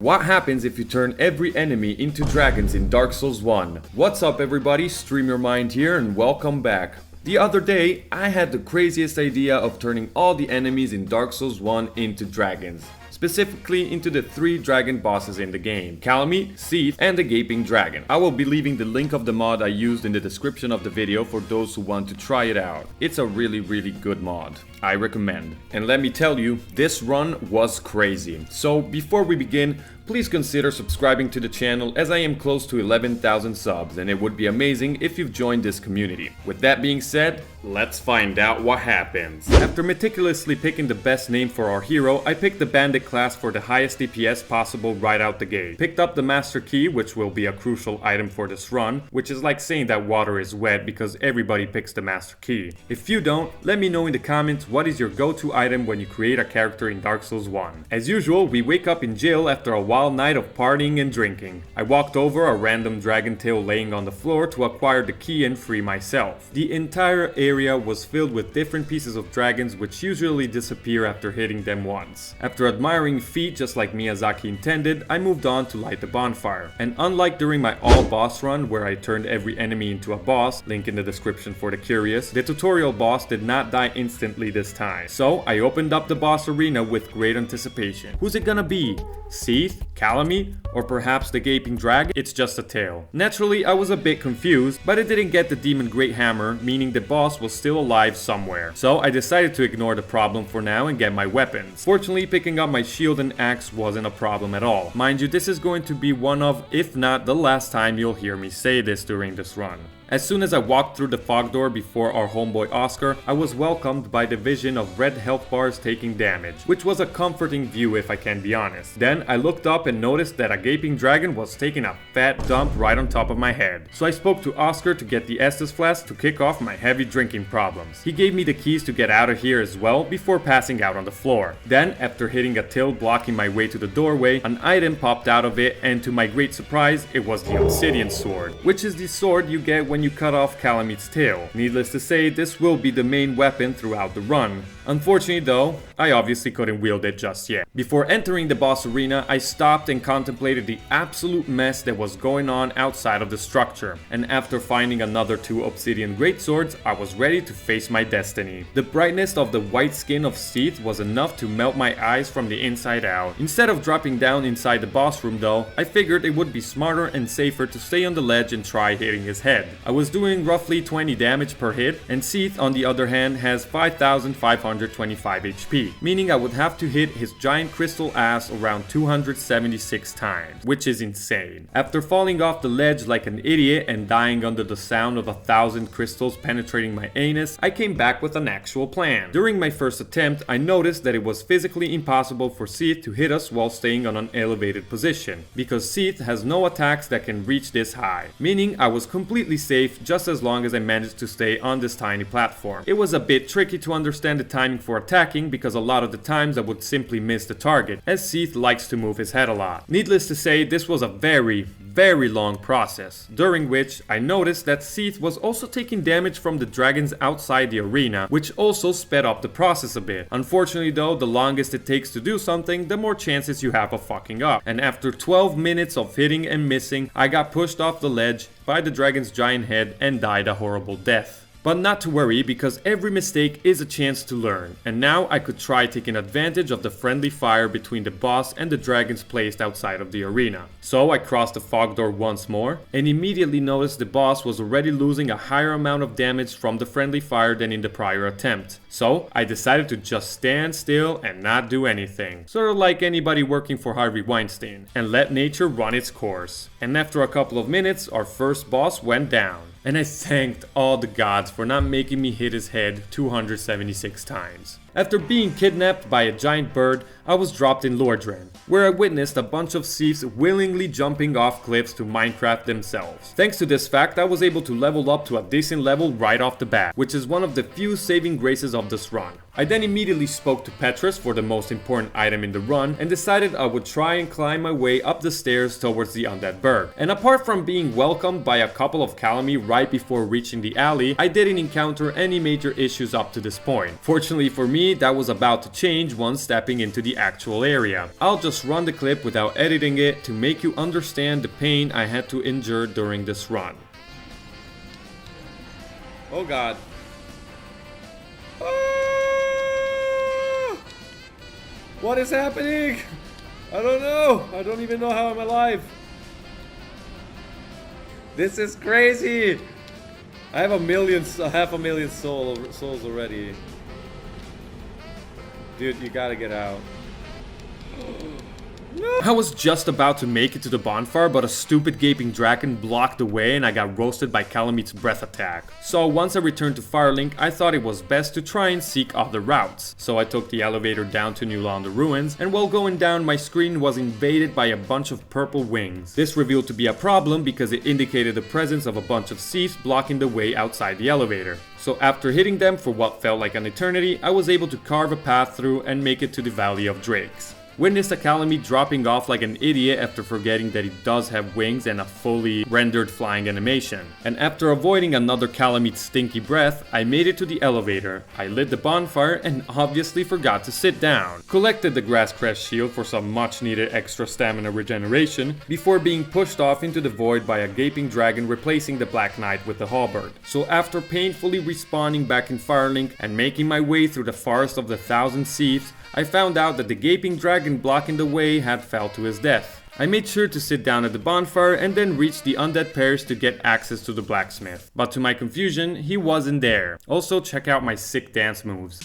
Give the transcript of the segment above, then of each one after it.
What happens if you turn every enemy into dragons in Dark Souls 1? What's up everybody, Stream Your Mind here and welcome back. The other day, I had the craziest idea of turning all the enemies in Dark Souls 1 into dragons. Specifically into the 3 dragon bosses in the game, Calamite, Seath, and the Gaping Dragon. I will be leaving the link of the mod I used in the description of the video for those who want to try it out. It's a really good mod. I recommend. And let me tell you, this run was crazy. So before we begin, please consider subscribing to the channel as I am close to 11,000 subs and it would be amazing if you've joined this community. With that being said, let's find out what happens. After meticulously picking the best name for our hero, I picked the bandit class for the highest DPS possible right out the gate. Picked up the master key, which will be a crucial item for this run, which is like saying that water is wet because everybody picks the master key. If you don't, let me know in the comments what is your go-to item when you create a character in Dark Souls 1. As usual, we wake up in jail after a wild night of partying and drinking. I walked over a random dragon tail laying on the floor to acquire the key and free myself. The entire area was filled with different pieces of dragons which usually disappear after hitting them once. After admiring feat just like Miyazaki intended, I moved on to light the bonfire. And unlike during my all boss run where I turned every enemy into a boss, link in the description for the curious, the tutorial boss did not die instantly this time. So I opened up the boss arena with great anticipation. Who's it gonna be? Seath? Calamite? Or perhaps the Gaping Dragon? It's just a tail. Naturally, I was a bit confused, but I didn't get the Demon Great Hammer, meaning the boss was still alive somewhere. So I decided to ignore the problem for now and get my weapons. Fortunately, picking up my shield and axe wasn't a problem at all. Mind you, this is going to be one of, if not the last time you'll hear me say this during this run. As soon as I walked through the fog door before our homeboy Oscar, I was welcomed by the vision of red health bars taking damage, which was a comforting view if I can be honest. Then I looked up and noticed that a Gaping Dragon was taking a fat dump right on top of my head. So I spoke to Oscar to get the Estus flask to kick off my heavy drinking problems. He gave me the keys to get out of here as well before passing out on the floor. Then, after hitting a till blocking my way to the doorway, an item popped out of it and to my great surprise, it was the Obsidian Sword, which is the sword you get when you cut off Calamite's tail. Needless to say, this will be the main weapon throughout the run. Unfortunately though, I obviously couldn't wield it just yet. Before entering the boss arena, I stopped and contemplated the absolute mess that was going on outside of the structure. And after finding another 2 obsidian greatswords, I was ready to face my destiny. The brightness of the white skin of Seath was enough to melt my eyes from the inside out. Instead of dropping down inside the boss room though, I figured it would be smarter and safer to stay on the ledge and try hitting his head. I was doing roughly 20 damage per hit, and Seath on the other hand has 5,525 HP, meaning I would have to hit his giant crystal ass around 276 times, which is insane. After falling off the ledge like an idiot and dying under the sound of 1,000 crystals penetrating my anus, I came back with an actual plan. During my first attempt, I noticed that it was physically impossible for Seath to hit us while staying on an elevated position, because Seath has no attacks that can reach this high, meaning I was completely safe just as long as I managed to stay on this tiny platform. It was a bit tricky to understand the timing for attacking because a lot of the times I would simply miss the target, as Seath likes to move his head a lot. Needless to say, this was a very long process, during which I noticed that Seath was also taking damage from the dragons outside the arena, which also sped up the process a bit. Unfortunately though, the longest it takes to do something, the more chances you have of fucking up. And after 12 minutes of hitting and missing, I got pushed off the ledge by the dragon's giant head and died a horrible death. But not to worry, because every mistake is a chance to learn, and now I could try taking advantage of the friendly fire between the boss and the dragons placed outside of the arena. So I crossed the fog door once more, and immediately noticed the boss was already losing a higher amount of damage from the friendly fire than in the prior attempt. So I decided to just stand still and not do anything, sort of like anybody working for Harvey Weinstein, and let nature run its course. And after a couple of minutes, our first boss went down. And I thanked all the gods for not making me hit his head 276 times. After being kidnapped by a giant bird, I was dropped in Lordran, where I witnessed a bunch of thieves willingly jumping off cliffs to Minecraft themselves. Thanks to this fact, I was able to level up to a decent level right off the bat, which is one of the few saving graces of this run. I then immediately spoke to Petrus for the most important item in the run and decided I would try and climb my way up the stairs towards the Undead Berg. And apart from being welcomed by a couple of Calamite right before reaching the alley, I didn't encounter any major issues up to this point. Fortunately for me, me, that was about to change once stepping into the actual area. I'll just run the clip without editing it to make you understand the pain I had to endure during this run. Oh god. Ah! What is happening? I don't know. I don't even know how I'm alive. This is crazy. I have half a million souls already. Dude, you gotta get out. No. I was just about to make it to the bonfire, but a stupid gaping dragon blocked the way and I got roasted by Calamit's breath attack. So once I returned to Firelink, I thought it was best to try and seek other routes. So I took the elevator down to New Londo ruins, and while going down, my screen was invaded by a bunch of purple wings. This revealed to be a problem because it indicated the presence of a bunch of thieves blocking the way outside the elevator. So after hitting them for what felt like an eternity, I was able to carve a path through and make it to the Valley of Drakes. Witnessed a Calamite dropping off like an idiot after forgetting that he does have wings and a fully rendered flying animation. And after avoiding another Calamite's stinky breath, I made it to the elevator. I lit the bonfire and obviously forgot to sit down. Collected the grass crest shield for some much needed extra stamina regeneration before being pushed off into the void by a gaping dragon replacing the Black Knight with the halberd. So after painfully respawning back in Firelink and making my way through the forest of the Thousand Thieves, I found out that the gaping dragon blocking the way had fell to his death. I made sure to sit down at the bonfire and then reach the Undead parish to get access to the blacksmith. But to my confusion, he wasn't there. Also, check out my sick dance moves.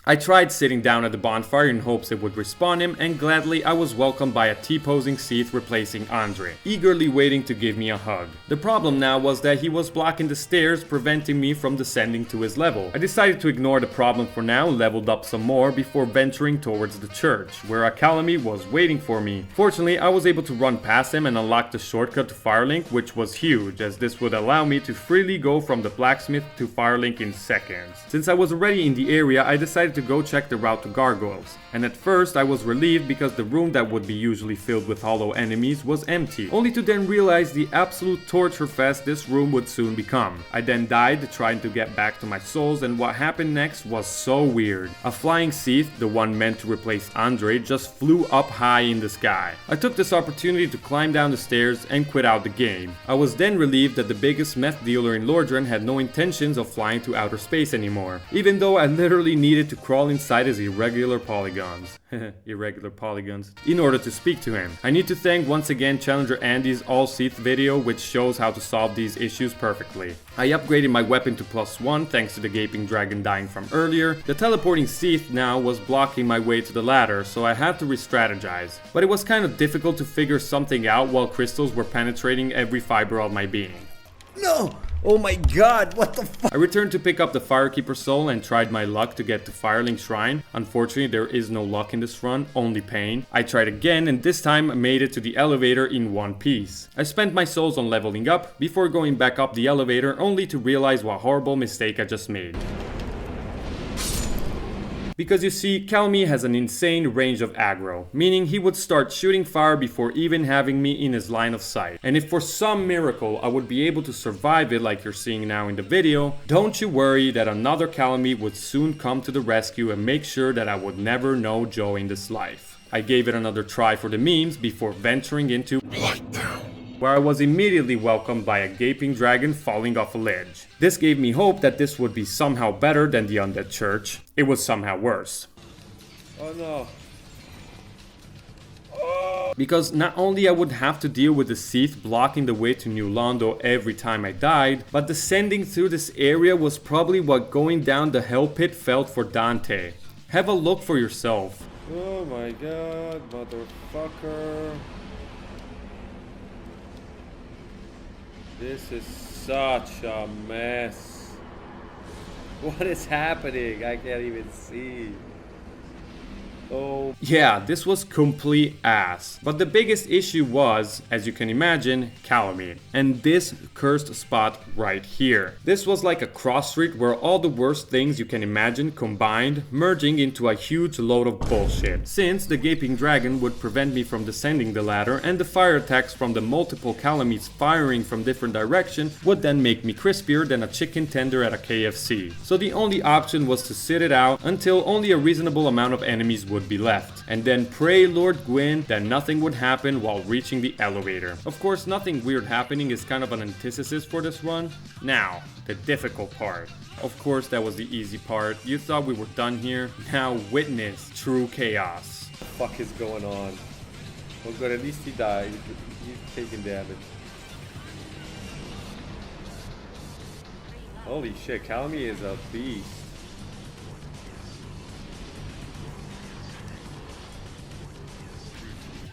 I tried sitting down at the bonfire in hopes it would respawn him, and gladly I was welcomed by a T-posing Seath replacing Andre, eagerly waiting to give me a hug. The problem now was that he was blocking the stairs, preventing me from descending to his level. I decided to ignore the problem for now, leveled up some more before venturing towards the church, where a Calamite was waiting for me. Fortunately, I was able to run past him and unlock the shortcut to Firelink, which was huge, as this would allow me to freely go from the blacksmith to Firelink in seconds. Since I was already in the area, I decided to go check the route to Gargoyles, and at first I was relieved because the room that would be usually filled with hollow enemies was empty, only to then realize the absolute torture fest this room would soon become. I then died trying to get back to my souls, and what happened next was so weird. A flying Seath, the one meant to replace Andre, just flew up high in the sky. I took this opportunity to climb down the stairs and quit out the game. I was then relieved that the biggest meth dealer in Lordran had no intentions of flying to outer space anymore, even though I literally needed to crawl inside his irregular polygons. Irregular polygons. In order to speak to him. I need to thank once again Challenger Andy's All Seath video, which shows how to solve these issues perfectly. I upgraded my weapon to +1 thanks to the gaping dragon dying from earlier. The teleporting Seath now was blocking my way to the ladder, so I had to re-strategize. But it was kind of difficult to figure something out while crystals were penetrating every fiber of my being. No! Oh my god, what the fuck? I returned to pick up the Firekeeper soul and tried my luck to get to Firelink Shrine. Unfortunately, there is no luck in this run, only pain. I tried again and this time made it to the elevator in one piece. I spent my souls on leveling up before going back up the elevator, only to realize what horrible mistake I just made. Because you see, Calmi has an insane range of aggro, meaning he would start shooting fire before even having me in his line of sight. And if for some miracle I would be able to survive it like you're seeing now in the video, don't you worry that another Calmi would soon come to the rescue and make sure that I would never know joy in this life. I gave it another try for the memes before venturing into Lightdown, where I was immediately welcomed by a gaping dragon falling off a ledge. This gave me hope that this would be somehow better than the Undead Church. It was somehow worse. Oh no. Oh. Because not only I would have to deal with the Seath blocking the way to New Londo every time I died, but descending through this area was probably what going down the hell pit felt for Dante. Have a look for yourself. Oh my god, motherfucker. This is such a mess. What is happening? I can't even see. Oh. Yeah, this was complete ass. But the biggest issue was, as you can imagine, Calamine. And this cursed spot right here. This was like a cross street where all the worst things you can imagine combined, merging into a huge load of bullshit. Since the gaping dragon would prevent me from descending the ladder, and the fire attacks from the multiple Calamites firing from different directions would then make me crispier than a chicken tender at a KFC. So the only option was to sit it out until only a reasonable amount of enemies would be left, and then pray Lord Gwyn that nothing would happen while reaching the elevator. Of course, nothing weird happening is kind of an antithesis for this run. Now, the difficult part. Of course, that was the easy part. You thought we were done here? Now witness true chaos. What the fuck is going on? Oh good, at least he died. He's taking damage. Holy shit, Calamine is a beast.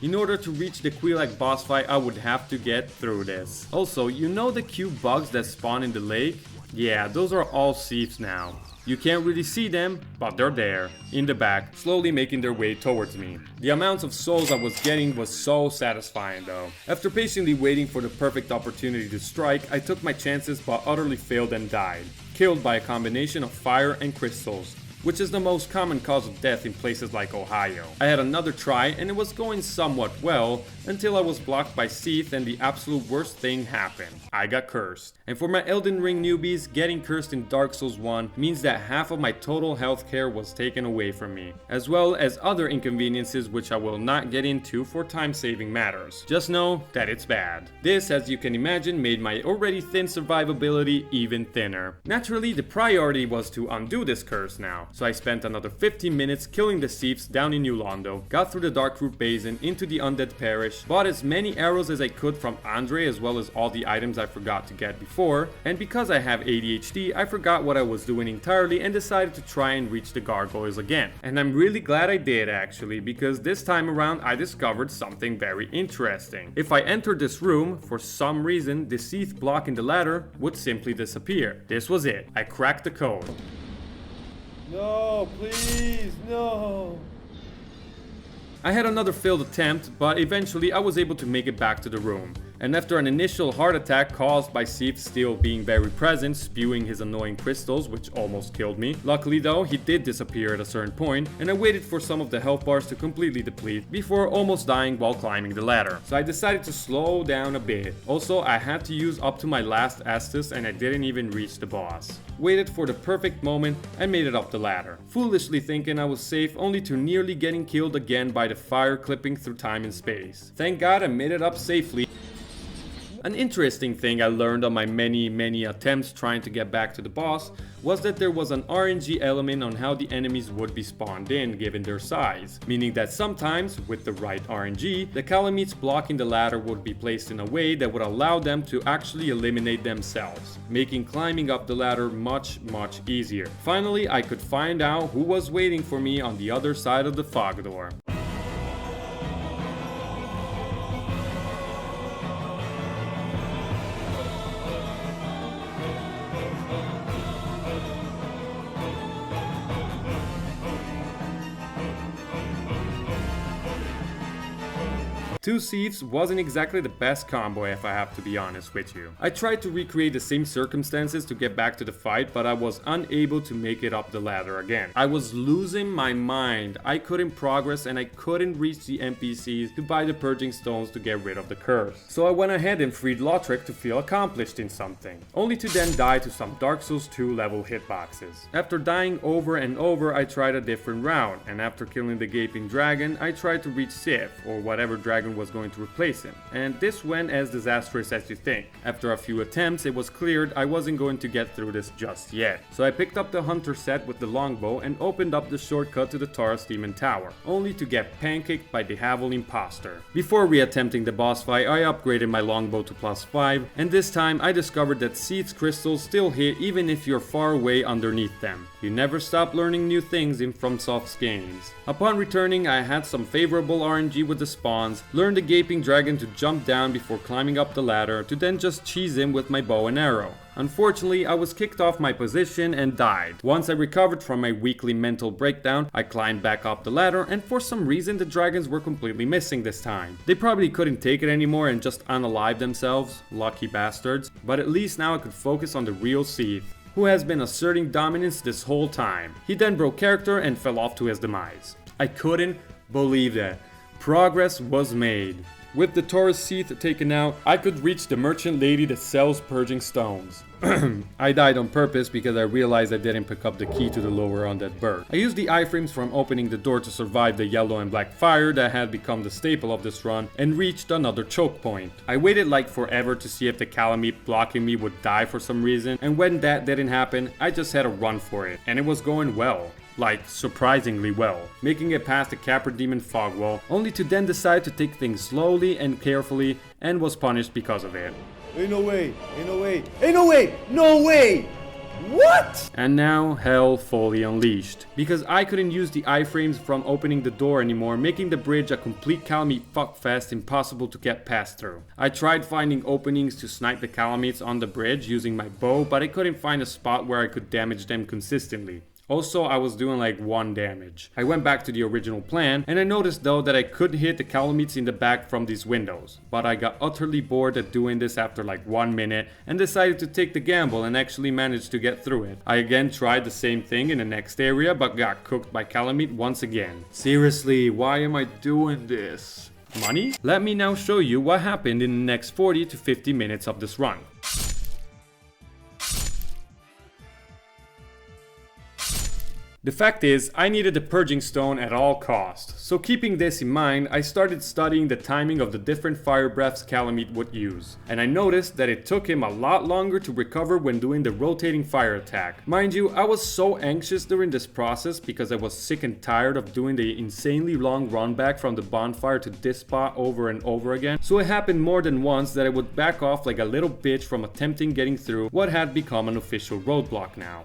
In order to reach the Quilac boss fight, I would have to get through this. Also, you know the cube bugs that spawn in the lake? Yeah, those are all thieves now. You can't really see them, but they're there, in the back, slowly making their way towards me. The amounts of souls I was getting was so satisfying though. After patiently waiting for the perfect opportunity to strike, I took my chances but utterly failed and died. Killed by a combination of fire and crystals, which is the most common cause of death in places like Ohio. I had another try and it was going somewhat well until I was blocked by Seath and the absolute worst thing happened. I got cursed. And for my Elden Ring newbies, getting cursed in Dark Souls 1 means that half of my total health care was taken away from me, as well as other inconveniences which I will not get into for time-saving matters. Just know that it's bad. This, as you can imagine, made my already thin survivability even thinner. Naturally, the priority was to undo this curse now. So I spent another 15 minutes killing the thieves down in New Londo, got through the Darkroot Basin into the Undead Parish, bought as many arrows as I could from Andre as well as all the items I forgot to get before, and because I have ADHD, I forgot what I was doing entirely and decided to try and reach the gargoyles again. And I'm really glad I did actually, because this time around I discovered something very interesting. If I entered this room, for some reason the Seath block in the ladder would simply disappear. This was it. I cracked the code. No, please, no. I had another failed attempt, but eventually I was able to make it back to the room. And after an initial heart attack caused by Seath still being very present, spewing his annoying crystals, which almost killed me. Luckily though, he did disappear at a certain point, and I waited for some of the health bars to completely deplete before almost dying while climbing the ladder. So I decided to slow down a bit. Also, I had to use up to my last Estus and I didn't even reach the boss. Waited for the perfect moment and made it up the ladder. Foolishly thinking I was safe, only to nearly getting killed again by the fire clipping through time and space. Thank God I made it up safely. An interesting thing I learned on my many attempts trying to get back to the boss was that there was an RNG element on how the enemies would be spawned in given their size, meaning that sometimes, with the right RNG, the Calamites blocking the ladder would be placed in a way that would allow them to actually eliminate themselves, making climbing up the ladder much easier. Finally, I could find out who was waiting for me on the other side of the fog door. Two Thieves wasn't exactly the best combo if I have to be honest with you. I tried to recreate the same circumstances to get back to the fight, but I was unable to make it up the ladder again. I was losing my mind. I couldn't progress and I couldn't reach the NPCs to buy the purging stones to get rid of the curse. So I went ahead and freed Lothric to feel accomplished in something, only to then die to some Dark Souls 2 level hitboxes. After dying over and over, I tried a different route, and after killing the gaping dragon, I tried to reach Sif, or whatever dragon was going to replace him, and this went as disastrous as you think. After a few attempts, it was cleared I wasn't going to get through this just yet. So I picked up the hunter set with the longbow and opened up the shortcut to the Taurus Demon Tower, only to get pancaked by the Havel Imposter. Before re-attempting the boss fight, I upgraded my longbow to +5, and this time I discovered that Seath's crystals still hit even if you're far away underneath them. You never stop learning new things in FromSoft's games. Upon returning, I had some favorable RNG with the spawns, learned the gaping dragon to jump down before climbing up the ladder, to then just cheese him with my bow and arrow. Unfortunately, I was kicked off my position and died. Once I recovered from my weekly mental breakdown, I climbed back up the ladder, and for some reason the dragons were completely missing this time. They probably couldn't take it anymore and just unalive themselves, lucky bastards, but at least now I could focus on the real Seath, who has been asserting dominance this whole time. He then broke character and fell off to his demise. I couldn't believe that. Progress was made. With the Taurus Seath taken out, I could reach the merchant lady that sells purging stones. I died on purpose because I realized I didn't pick up the key to the lower undead bird. I used the iframes from opening the door to survive the yellow and black fire that had become the staple of this run and reached another choke point. I waited like forever to see if the Calamite blocking me would die for some reason, and when that didn't happen, I just had to run for it, and it was going well. Like, surprisingly well, making it past the Capra Demon fog wall, only to then decide to take things slowly and carefully, and was punished because of it. Ain't no way, ain't no way, ain't no way, no way! What? And now, hell fully unleashed. Because I couldn't use the iframes from opening the door anymore, making the bridge a complete Calamite fuckfest impossible to get past through. I tried finding openings to snipe the Calamites on the bridge using my bow, but I couldn't find a spot where I could damage them consistently. Also, I was doing like 1 damage. I went back to the original plan, and I noticed though that I could hit the Calamites in the back from these windows. But I got utterly bored at doing this after like 1 minute, and decided to take the gamble and actually managed to get through it. I again tried the same thing in the next area, but got cooked by Calamite once again. Seriously, why am I doing this? Money? Let me now show you what happened in the next 40 to 50 minutes of this run. The fact is, I needed the purging stone at all costs, so keeping this in mind, I started studying the timing of the different fire breaths Calamite would use, and I noticed that it took him a lot longer to recover when doing the rotating fire attack. Mind you, I was so anxious during this process because I was sick and tired of doing the insanely long run back from the bonfire to this spot over and over again, so it happened more than once that I would back off like a little bitch from attempting getting through what had become an official roadblock now.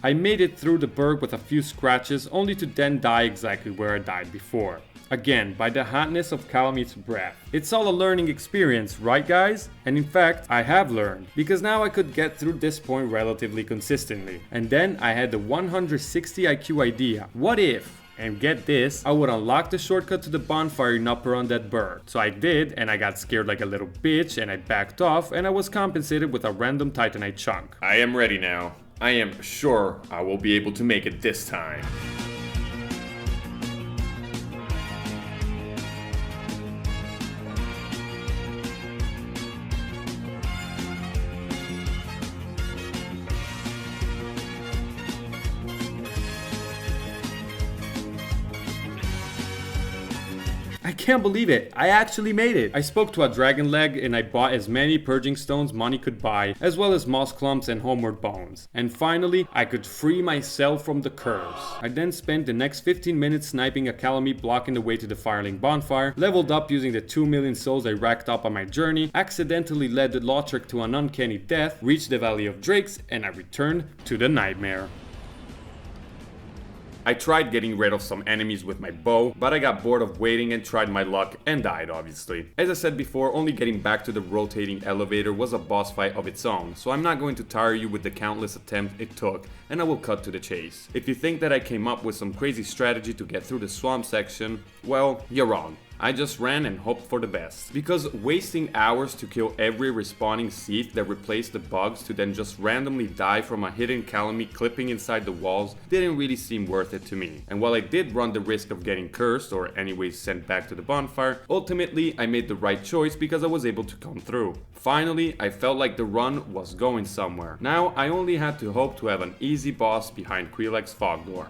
I made it through the berg with a few scratches, only to then die exactly where I died before. Again, by the hotness of Calamite's breath. It's all a learning experience, right guys? And in fact, I have learned, because now I could get through this point relatively consistently. And then I had the 160 IQ idea. What if, and get this, I would unlock the shortcut to the bonfire in Upper Undead Berg. So I did, and I got scared like a little bitch, and I backed off, and I was compensated with a random Titanite chunk. I am ready now. I am sure I will be able to make it this time. I can't believe it, I actually made it! I spoke to a dragon leg and I bought as many purging stones money could buy, as well as moss clumps and homeward bones. And finally, I could free myself from the curse. I then spent the next 15 minutes sniping a Calamite blocking the way to the Firelink bonfire, leveled up using the 2 million souls I racked up on my journey, accidentally led the Lotric to an uncanny death, reached the Valley of Drakes, and I returned to the Nightmare. I tried getting rid of some enemies with my bow, but I got bored of waiting and tried my luck and died obviously. As I said before, only getting back to the rotating elevator was a boss fight of its own, so I'm not going to tire you with the countless attempts it took, and I will cut to the chase. If you think that I came up with some crazy strategy to get through the swamp section, well, you're wrong. I just ran and hoped for the best. Because wasting hours to kill every respawning Seath that replaced the bugs to then just randomly die from a hidden Calamite clipping inside the walls didn't really seem worth it to me. And while I did run the risk of getting cursed or anyways sent back to the bonfire, ultimately I made the right choice because I was able to come through. Finally, I felt like the run was going somewhere. Now I only had to hope to have an easy boss behind Quilek's fog door.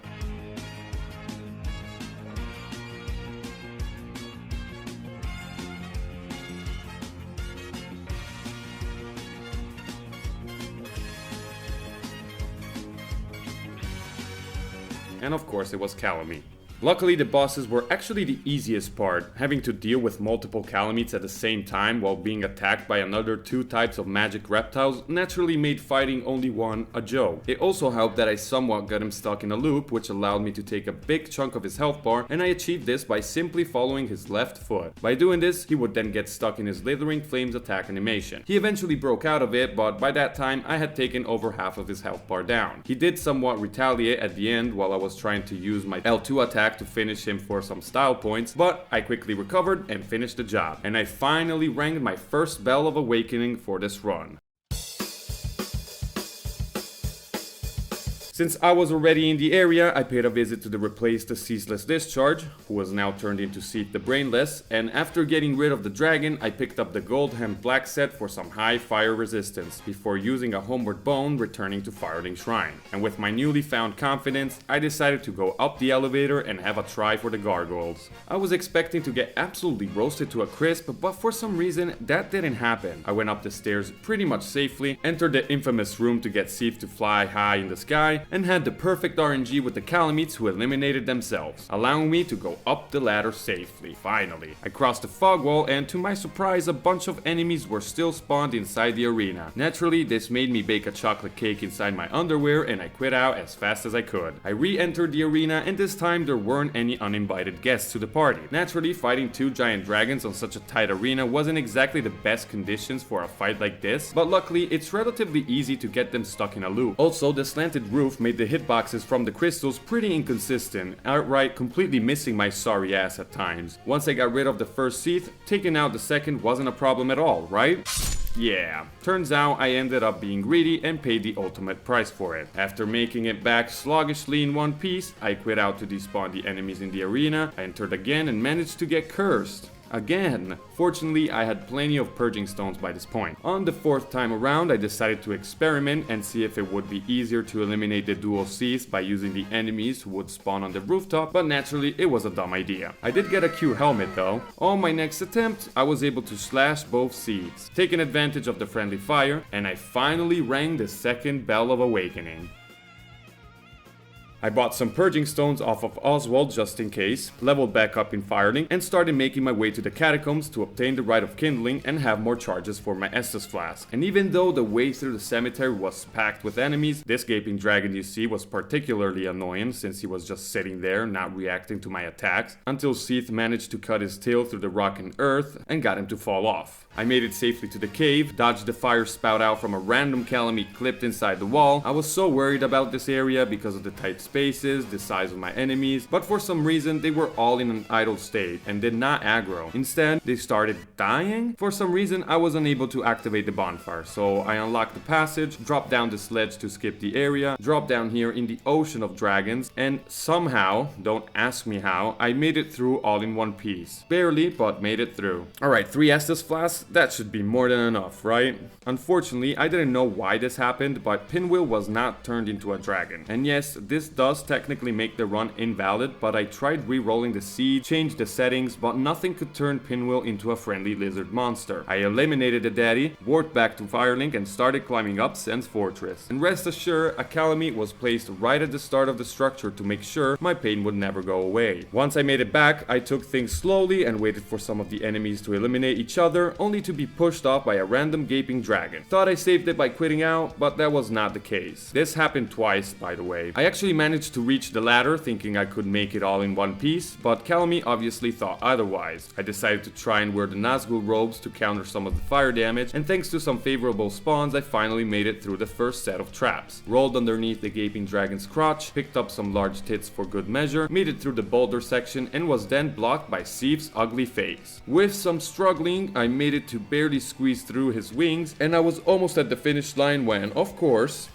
And of course it was Calamite. Luckily, the bosses were actually the easiest part. Having to deal with multiple calamites at the same time while being attacked by another 2 types of magic reptiles naturally made fighting only one a joke. It also helped that I somewhat got him stuck in a loop, which allowed me to take a big chunk of his health bar, and I achieved this by simply following his left foot. By doing this, he would then get stuck in his Slithering Flames attack animation. He eventually broke out of it, but by that time I had taken over half of his health bar down. He did somewhat retaliate at the end while I was trying to use my L2 attack to finish him for some style points, but I quickly recovered and finished the job. And I finally rang my first bell of awakening for this run. Since I was already in the area, I paid a visit to the replaced Ceaseless Discharge, who was now turned into Seath the Brainless, and after getting rid of the dragon, I picked up the Gold Hem Black set for some high fire resistance, before using a Homeward Bone returning to Firelink Shrine. And with my newly found confidence, I decided to go up the elevator and have a try for the gargoyles. I was expecting to get absolutely roasted to a crisp, but for some reason, that didn't happen. I went up the stairs pretty much safely, entered the infamous room to get Seath to fly high in the sky, and had the perfect RNG with the calamites who eliminated themselves, allowing me to go up the ladder safely. Finally, I crossed the fog wall, and to my surprise, a bunch of enemies were still spawned inside the arena. Naturally, this made me bake a chocolate cake inside my underwear, and I quit out as fast as I could. I re-entered the arena, and this time there weren't any uninvited guests to the party. Naturally, fighting 2 giant dragons on such a tight arena wasn't exactly the best conditions for a fight like this, but luckily it's relatively easy to get them stuck in a loop. Also, the slanted roof made the hitboxes from the crystals pretty inconsistent, outright completely missing my sorry ass at times. Once I got rid of the first Seath, taking out the second wasn't a problem at all, right? Yeah, turns out I ended up being greedy and paid the ultimate price for it. After making it back sluggishly in one piece, I quit out to despawn the enemies in the arena, I entered again and managed to get cursed. Again. Fortunately, I had plenty of purging stones by this point. On the 4th time around, I decided to experiment and see if it would be easier to eliminate the dual Seaths by using the enemies who would spawn on the rooftop, but naturally it was a dumb idea. I did get a Q helmet though. On my next attempt, I was able to slash both Seaths, taking advantage of the friendly fire, and I finally rang the second bell of awakening. I bought some purging stones off of Oswald just in case, leveled back up in Firelink, and started making my way to the catacombs to obtain the Rite of Kindling and have more charges for my Estus Flask. And even though the way through the cemetery was packed with enemies, this gaping dragon you see was particularly annoying since he was just sitting there not reacting to my attacks, until Seath managed to cut his tail through the rock and earth and got him to fall off. I made it safely to the cave, dodged the fire spout out from a random calamite clipped inside the wall. I was so worried about this area because of the tight spaces, the size of my enemies, but for some reason they were all in an idle state and did not aggro. Instead, they started dying. For some reason, I was unable to activate the bonfire, so I unlocked the passage, dropped down the sledge to skip the area, dropped down here in the ocean of dragons, and somehow, don't ask me how, I made it through all in one piece. Barely, but made it through. Alright, 3 Estus Flasks, that should be more than enough, right? Unfortunately, I didn't know why this happened, but Pinwheel was not turned into a dragon. And yes, this does technically make the run invalid, but I tried re-rolling the seed, changed the settings, but nothing could turn Pinwheel into a friendly lizard monster. I eliminated the daddy, warped back to Firelink, and started climbing up Sen's fortress. And rest assured, a calamite was placed right at the start of the structure to make sure my pain would never go away. Once I made it back, I took things slowly and waited for some of the enemies to eliminate each other, only to be pushed off by a random gaping dragon. Thought I saved it by quitting out, but that was not the case. This happened twice, by the way. I actually managed to reach the ladder thinking I could make it all in one piece, but Calamite obviously thought otherwise. I decided to try and wear the Nazgul robes to counter some of the fire damage, and thanks to some favorable spawns, I finally made it through the first set of traps. Rolled underneath the gaping dragon's crotch, picked up some large tits for good measure, made it through the boulder section, and was then blocked by Seath's ugly face. With some struggling, I made it to barely squeeze through his wings, and I was almost at the finish line when, of course,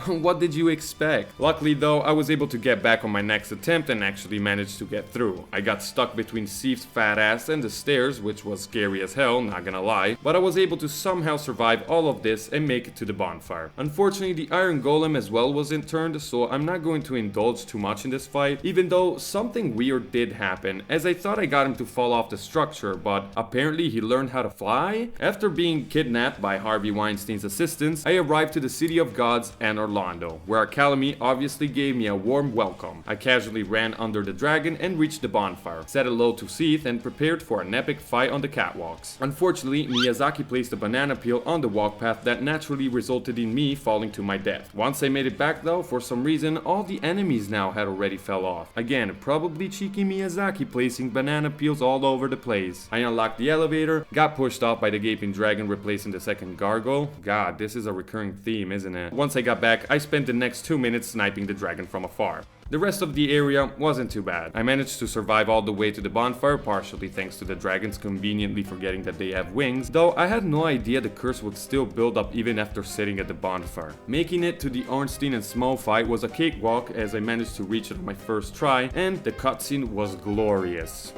what did you expect? Luckily though, I was able to get back on my next attempt and actually managed to get through. I got stuck between Seath's fat ass and the stairs, which was scary as hell, not gonna lie, but I was able to somehow survive all of this and make it to the bonfire. Unfortunately, the Iron Golem as well wasn't turned, so I'm not going to indulge too much in this fight, even though something weird did happen, as I thought I got him to fall off the structure, but apparently he learned how to fly? After being kidnapped by Harvey Weinstein's assistants, I arrived to the City of Gods, Anor Anor Londo, where our Calamite obviously gave me a warm welcome. I casually ran under the dragon and reached the bonfire, said hello to Seath and prepared for an epic fight on the catwalks. Unfortunately, Miyazaki placed a banana peel on the walk path that naturally resulted in me falling to my death. Once I made it back though, for some reason, all the enemies now had already fell off. Again, probably cheeky Miyazaki placing banana peels all over the place. I unlocked the elevator, got pushed off by the gaping dragon replacing the second gargoyle. God, this is a recurring theme, isn't it? Once I got back, I spent the next 2 minutes sniping the dragon from afar. The rest of the area wasn't too bad. I managed to survive all the way to the bonfire, partially thanks to the dragons conveniently forgetting that they have wings, though I had no idea the curse would still build up even after sitting at the bonfire. Making it to the Ornstein and Small fight was a cakewalk as I managed to reach it on my first try, and the cutscene was glorious.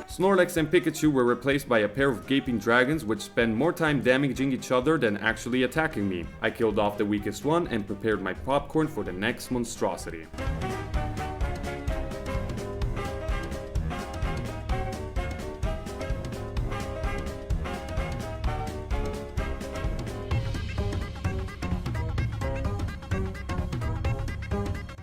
Snorlax and Pikachu were replaced by a pair of gaping dragons which spend more time damaging each other than actually attacking me. I killed off the weakest one and prepared my popcorn for the next monstrosity.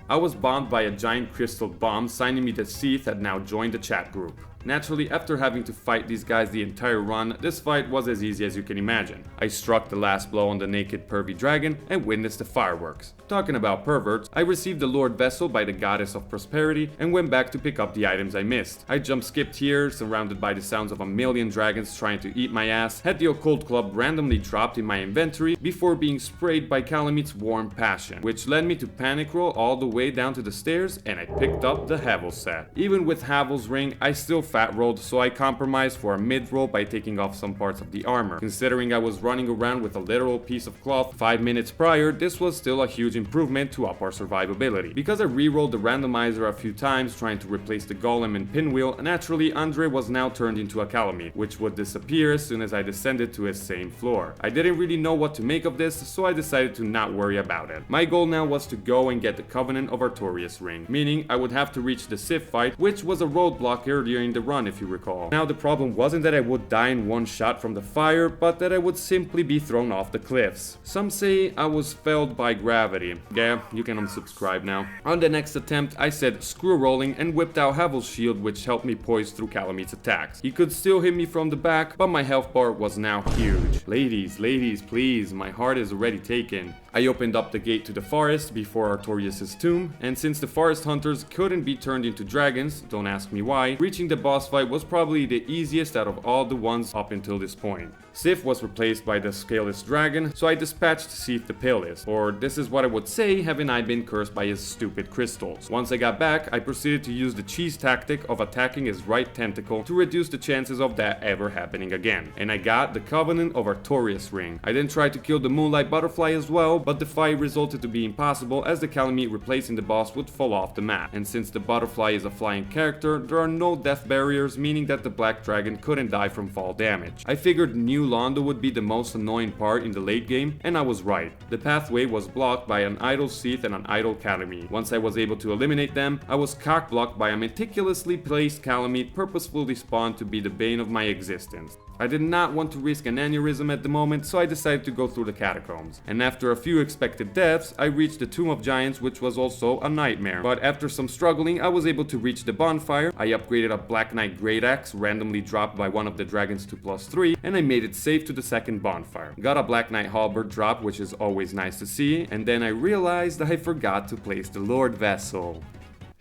I was bombed by a giant crystal bomb, signing me that Seath had now joined the chat group. Naturally, after having to fight these guys the entire run, this fight was as easy as you can imagine. I struck the last blow on the naked pervy dragon and witnessed the fireworks. Talking about perverts, I received the Lord Vessel by the Goddess of Prosperity and went back to pick up the items I missed. I jump skipped here, surrounded by the sounds of a million dragons trying to eat my ass, had the Occult Club randomly dropped in my inventory before being sprayed by Calamite's warm passion, which led me to panic roll all the way down to the stairs and I picked up the Havel set. Even with Havel's ring, I still fat rolled, so I compromised for a mid roll by taking off some parts of the armor. Considering I was running around with a literal piece of cloth 5 minutes prior, this was still a huge improvement to up our survivability. Because I re-rolled the randomizer a few times trying to replace the golem and pinwheel, naturally Andre was now turned into a Calamite, which would disappear as soon as I descended to his same floor. I didn't really know what to make of this, so I decided to not worry about it. My goal now was to go and get the Covenant of Artorias ring, meaning I would have to reach the Sith fight, which was a roadblock earlier in the run if you recall. Now the problem wasn't that I would die in one shot from the fire, but that I would simply be thrown off the cliffs. Some say I was felled by gravity. Yeah, you can unsubscribe now. On the next attempt, I said screw rolling and whipped out Havel's shield, which helped me poise through Calamite's attacks. He could still hit me from the back, but my health bar was now huge. Ladies, please, my heart is already taken. I opened up the gate to the forest before Artorias' tomb, and since the forest hunters couldn't be turned into dragons, don't ask me why, reaching the boss fight was probably the easiest out of all the ones up until this point. Sif was replaced by the Scaleless Dragon, so I dispatched Seath the Palest, or this is what I would say having I been cursed by his stupid crystals. Once I got back, I proceeded to use the cheese tactic of attacking his right tentacle to reduce the chances of that ever happening again. And I got the Covenant of Artorias ring. I then tried to kill the Moonlight Butterfly as well, but the fight resulted to be impossible as the Calamite replacing the boss would fall off the map. And since the Butterfly is a flying character, there are no death barriers, meaning that the Black Dragon couldn't die from fall damage. I figured New Londo would be the most annoying part in the late game, and I was right. The pathway was blocked by an idle Seath and an idle Calamite. Once I was able to eliminate them, I was cock-blocked by a meticulously placed Calamite purposefully spawned to be the bane of my existence. I did not want to risk an aneurysm at the moment, so I decided to go through the catacombs. And after a few expected deaths, I reached the Tomb of Giants, which was also a nightmare. But after some struggling, I was able to reach the bonfire. I upgraded a Black Knight Great Axe, randomly dropped by one of the dragons to +3, and I made it safe to the second bonfire. Got a Black Knight Halberd drop, which is always nice to see, and then I realized I forgot to place the Lord Vessel.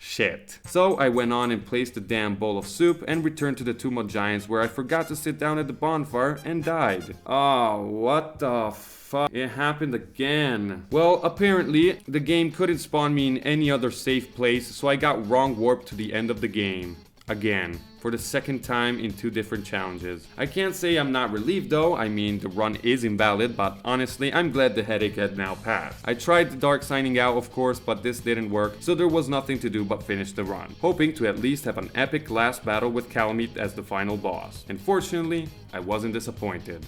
Shit. So I went on and placed the damn bowl of soup and returned to the Tomb of Giants where I forgot to sit down at the bonfire and died. Oh, what the fuck? It happened again. Well, apparently the game couldn't spawn me in any other safe place, so I got wrong warped to the end of the game. Again. For the second time in 2 different challenges. I can't say I'm not relieved though, I mean the run is invalid, but honestly I'm glad the headache had now passed. I tried the dark signing out of course, but this didn't work, so there was nothing to do but finish the run, hoping to at least have an epic last battle with Calamite as the final boss. And fortunately, I wasn't disappointed.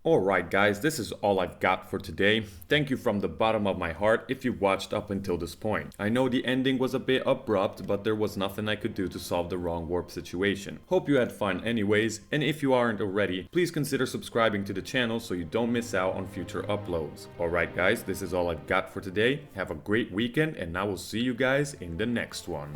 Alright guys, this is all I've got for today. Thank you from the bottom of my heart if you watched up until this point. I know the ending was a bit abrupt, but there was nothing I could do to solve the wrong warp situation. Hope you had fun anyways, and if you aren't already, please consider subscribing to the channel so you don't miss out on future uploads. Alright guys, this is all I've got for today. Have a great weekend, and I will see you guys in the next one.